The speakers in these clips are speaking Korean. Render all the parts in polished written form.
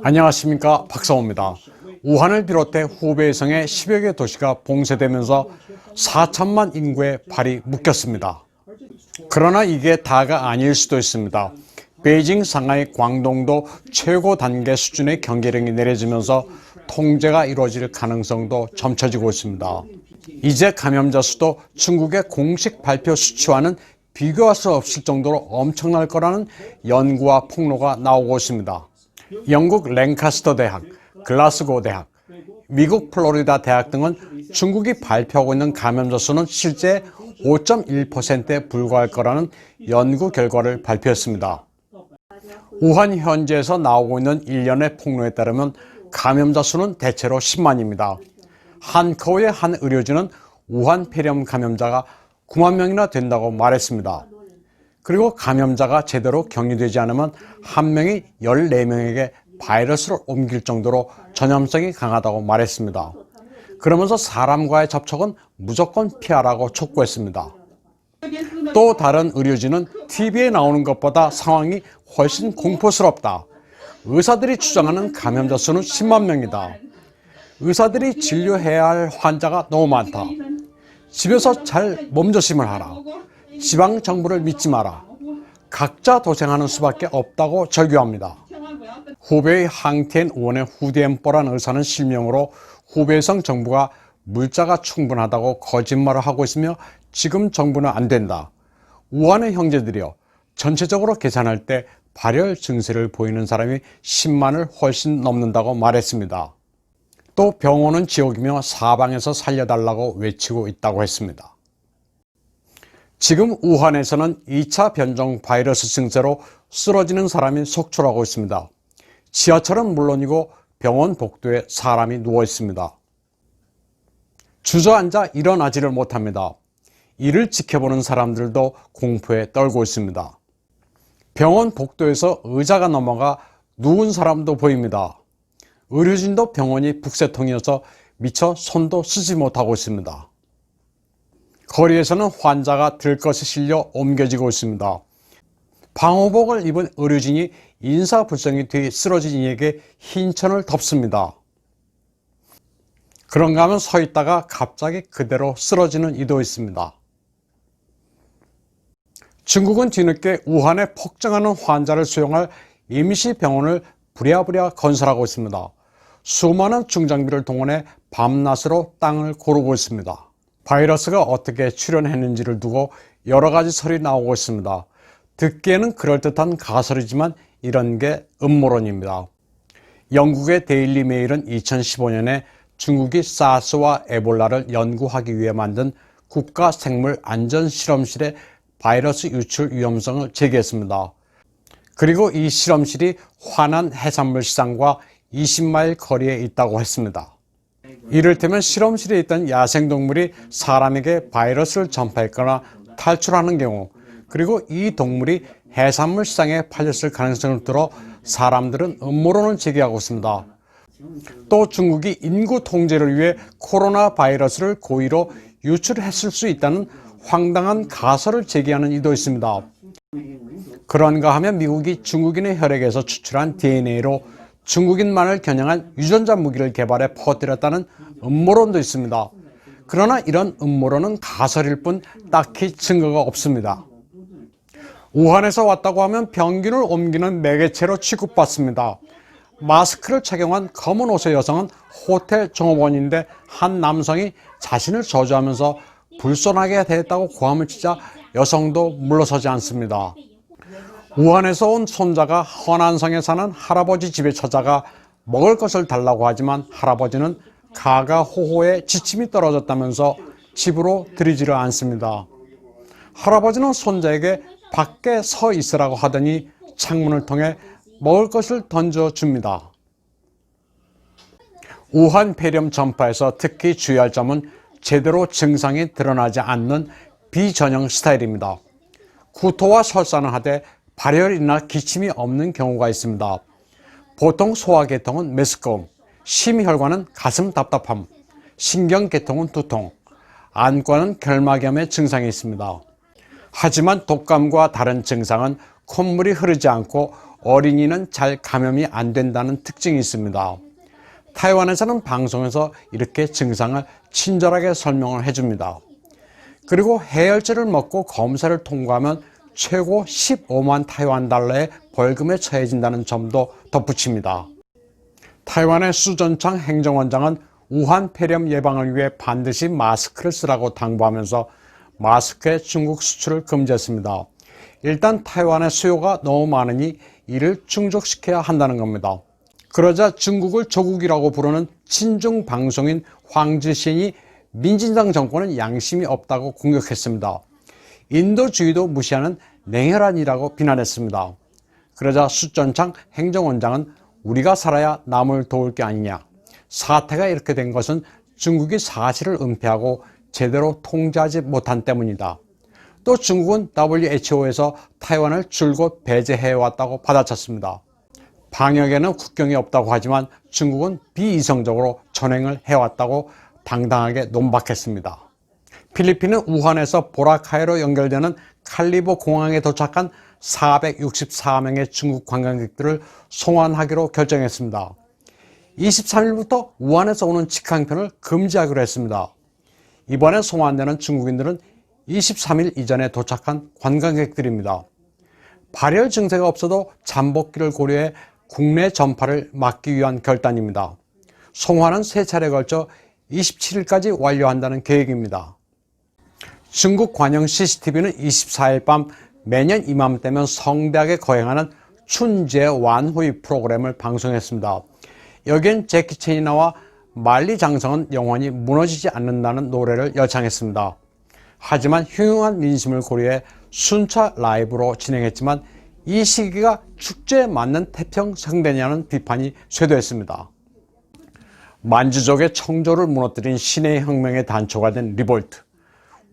안녕하십니까, 박성호입니다. 우한을 비롯해 후베이성의 10여 개 도시가 봉쇄되면서 4천만 인구의 발이 묶였습니다. 그러나 이게 다가 아닐 수도 있습니다. 베이징, 상하이, 광동도 최고 단계 수준의 경계령이 내려지면서 통제가 이루어질 가능성도 점쳐지고 있습니다. 이제 감염자 수도 중국의 공식 발표 수치와는 비교할 수 없을 정도로 엄청날 거라는 연구와 폭로가 나오고 있습니다. 영국 랭카스터 대학, 글라스고 대학, 미국 플로리다 대학 등은 중국이 발표하고 있는 감염자 수는 실제 5.1%에 불과할 거라는 연구 결과를 발표했습니다. 우한 현지에서 나오고 있는 일련의 폭로에 따르면 감염자 수는 대체로 10만입니다. 한커우의 한 의료진은 우한 폐렴 감염자가 9만 명이나 된다고 말했습니다. 그리고 감염자가 제대로 격리되지 않으면 한 명이 14명에게 바이러스를 옮길 정도로 전염성이 강하다고 말했습니다. 그러면서 사람과의 접촉은 무조건 피하라고 촉구했습니다. 또 다른 의료진은 TV에 나오는 것보다 상황이 훨씬 공포스럽다. 의사들이 주장하는 감염자 수는 10만 명이다. 의사들이 진료해야 할 환자가 너무 많다. 집에서 잘 몸조심을 하라. 지방 정부를 믿지 마라. 각자 도생하는 수밖에 없다고 절규합니다. 후베이 항티엔 의원의 후디엔뽀란 의사는 실명으로 후베이성 정부가 물자가 충분하다고 거짓말을 하고 있으며 지금 정부는 안 된다. 우한의 형제들이여, 전체적으로 계산할 때 발열 증세를 보이는 사람이 10만을 훨씬 넘는다고 말했습니다. 또 병원은 지옥이며 사방에서 살려달라고 외치고 있다고 했습니다. 지금 우한에서는 2차 변종 바이러스 증세로 쓰러지는 사람이 속출하고 있습니다. 지하철은 물론이고 병원 복도에 사람이 누워 있습니다. 주저앉아 일어나지를 못합니다. 이를 지켜보는 사람들도 공포에 떨고 있습니다. 병원 복도에서 의자가 넘어가 누운 사람도 보입니다. 의료진도 병원이 북새통이어서 미처 손도 쓰지 못하고 있습니다. 거리에서는 환자가 들것에 실려 옮겨지고 있습니다. 방호복을 입은 의료진이 인사불성이 뒤 쓰러진 이에게 흰 천을 덮습니다. 그런가 하면 서 있다가 갑자기 그대로 쓰러지는 이도 있습니다. 중국은 뒤늦게 우한에 폭증하는 환자를 수용할 임시병원을 부랴부랴 건설하고 있습니다. 수많은 중장비를 동원해 밤낮으로 땅을 고르고 있습니다. 바이러스가 어떻게 출현했는지를 두고 여러 가지 설이 나오고 있습니다. 듣기에는 그럴듯한 가설이지만 이런 게 음모론입니다. 영국의 데일리 메일은 2015년에 중국이 사스와 에볼라를 연구하기 위해 만든 국가생물안전실험실의 바이러스 유출 위험성을 제기했습니다. 그리고 이 실험실이 화난 해산물 시장과 20마일 거리에 있다고 했습니다. 이를테면 실험실에 있던 야생동물이 사람에게 바이러스를 전파했거나 탈출하는 경우, 그리고 이 동물이 해산물 시장에 팔렸을 가능성을 들어 사람들은 음모론을 제기하고 있습니다. 또 중국이 인구 통제를 위해 코로나 바이러스를 고의로 유출했을 수 있다는 황당한 가설을 제기하는 이도 있습니다. 그런가 하면 미국이 중국인의 혈액에서 추출한 DNA로 중국인만을 겨냥한 유전자 무기를 개발해 퍼뜨렸다는 음모론도 있습니다. 그러나 이런 음모론은 가설일 뿐 딱히 증거가 없습니다. 우한에서 왔다고 하면 병균을 옮기는 매개체로 취급받습니다. 마스크를 착용한 검은 옷의 여성은 호텔 종업원인데 한 남성이 자신을 저주하면서 불손하게 대했다고 고함을 치자 여성도 물러서지 않습니다. 우한에서 온 손자가 허난성에 사는 할아버지 집에 찾아가 먹을 것을 달라고 하지만 할아버지는 가가호호에 지침이 떨어졌다면서 집으로 들이지를 않습니다. 할아버지는 손자에게 밖에 서 있으라고 하더니 창문을 통해 먹을 것을 던져줍니다. 우한 폐렴 전파에서 특히 주의할 점은 제대로 증상이 드러나지 않는 비전형 스타일입니다. 구토와 설사는 하되 발열이나 기침이 없는 경우가 있습니다. 보통 소화계통은 메스꺼움, 심혈관은 가슴 답답함, 신경계통은 두통, 안과는 결막염의 증상이 있습니다. 하지만 독감과 다른 증상은 콧물이 흐르지 않고 어린이는 잘 감염이 안 된다는 특징이 있습니다. 타이완에서는 방송에서 이렇게 증상을 친절하게 설명을 해줍니다. 그리고 해열제를 먹고 검사를 통과하면 최고 15만 타이완 달러의 벌금에 처해진다는 점도 덧붙입니다. 타이완의 수전창 행정원장은 우한 폐렴 예방을 위해 반드시 마스크를 쓰라고 당부하면서 마스크의 중국 수출을 금지했습니다. 일단 타이완의 수요가 너무 많으니 이를 충족시켜야 한다는 겁니다. 그러자 중국을 조국이라고 부르는 친중 방송인 황지신이 민진당 정권은 양심이 없다고 공격했습니다. 인도주의도 무시하는 냉혈한이라고 비난했습니다. 그러자 수전창 행정원장은 우리가 살아야 남을 도울 게 아니냐. 사태가 이렇게 된 것은 중국이 사실을 은폐하고 제대로 통제하지 못한 때문이다. 또 중국은 WHO에서 타이완을 줄곧 배제해왔다고 받아쳤습니다. 방역에는 국경이 없다고 하지만 중국은 비이성적으로 전횡을 해왔다고 당당하게 논박했습니다. 필리핀은 우한에서 보라카이로 연결되는 칼리보 공항에 도착한 464명의 중국 관광객들을 송환하기로 결정했습니다. 23일부터 우한에서 오는 직항편을 금지하기로 했습니다. 이번에 송환되는 중국인들은 23일 이전에 도착한 관광객들입니다. 발열 증세가 없어도 잠복기를 고려해 국내 전파를 막기 위한 결단입니다. 송환은 3차례에 걸쳐 27일까지 완료한다는 계획입니다. 중국 관영 CCTV는 24일 밤 매년 이맘때면 성대하게 거행하는 춘제 완후이 프로그램을 방송했습니다. 여기엔 제키 챈이 나와 만리장성은 영원히 무너지지 않는다는 노래를 열창했습니다. 하지만 흉흉한 민심을 고려해 순차 라이브로 진행했지만 이 시기가 축제에 맞는 태평성대냐는 비판이 쇄도했습니다. 만주족의 청조를 무너뜨린 신의 혁명의 단초가 된 리볼트.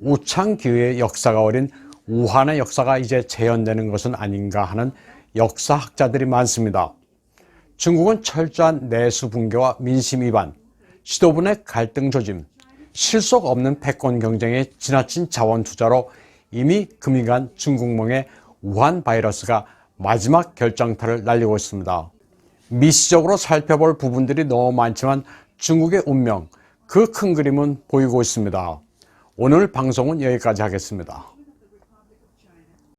우창기의 역사가 어린 우한의 역사가 이제 재현되는 것은 아닌가 하는 역사학자들이 많습니다. 중국은 철저한 내수 붕괴와 민심 위반, 지도부의 갈등 조짐, 실속 없는 패권 경쟁에 지나친 자원 투자로 이미 금이간 중국몽의 우한 바이러스가 마지막 결정타를 날리고 있습니다. 미시적으로 살펴볼 부분들이 너무 많지만 중국의 운명, 그 큰 그림은 보이고 있습니다. 오늘 방송은 여기까지 하겠습니다.